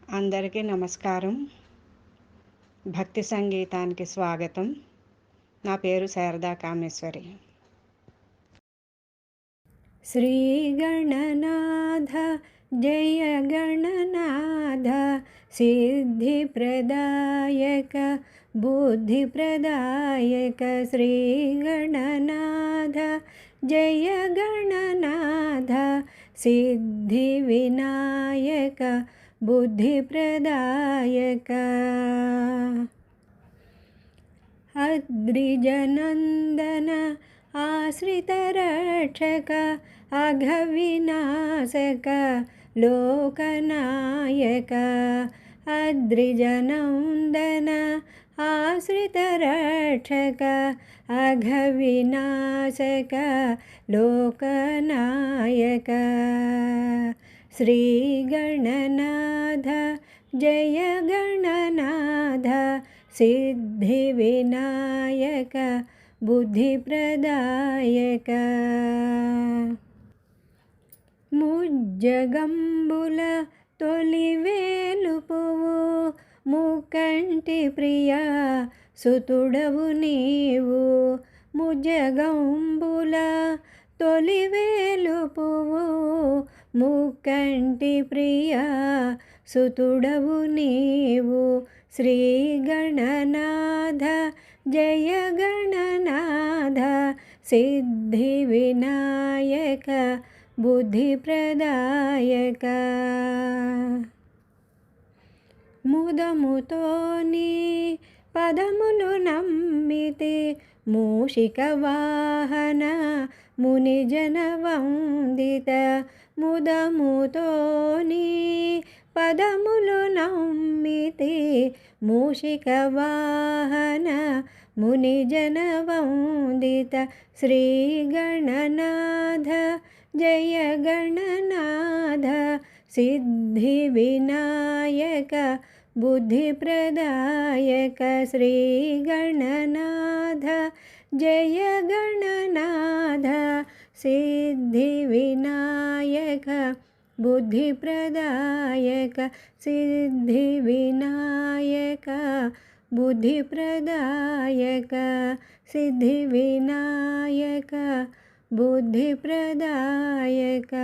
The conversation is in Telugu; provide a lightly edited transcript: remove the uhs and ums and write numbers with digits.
అందరికీ నమస్కారం. భక్తి సంగీతానికి స్వాగతం. నా పేరు శారదా కామేశ్వరి. శ్రీ గణనాథ జయ గణనాథ సిద్ధి ప్రదాయక బుద్ధి ప్రదాయక శ్రీ గణనాథ జయ గణనాథ సిద్ధి వినాయక బుద్ధి ప్రదాయక అద్రిజనందన ఆశ్రిత రక్షక అఘవినాశక లోకనాయక అద్రిజనందన ఆశ్రిత రక్షక అఘవినాశక లోకనాయక శ్రీ గణనాథ జయ గణనాథ సిద్ధి వినాయక బుద్ధి ప్రదాయక ముజ్జగంబుల తొలి వేలుపువు ముక్కంటి ప్రియా సుతుడవు నీవు ముజ్జగంబుల తొలి వేలుపువు ముక్కంటి ప్రియా సుతుడవు నీవు శ్రీ గణనాథ జయ గణనాథ సిద్ధి వినాయక బుద్ధి ప్రదాయక ముదముతోని పదములు నమ్మితే మూషిక వాహన మునిజన వందిత ముదముతోని పదములు నమ్మితే మూషిక వాహన మునిజన వందిత శ్రీ గణనాథ జయ గణనాథ సిద్ధి వినాయక బుద్ధి ప్రదాయక శ్రీ గణనాథ జయ గణనాథ సిద్ధి వినాయక బుద్ధి ప్రదాయక సిద్ధి వినాయక బుద్ధి ప్రదాయక సిద్ధి వినాయక బుద్ధి ప్రదాయక.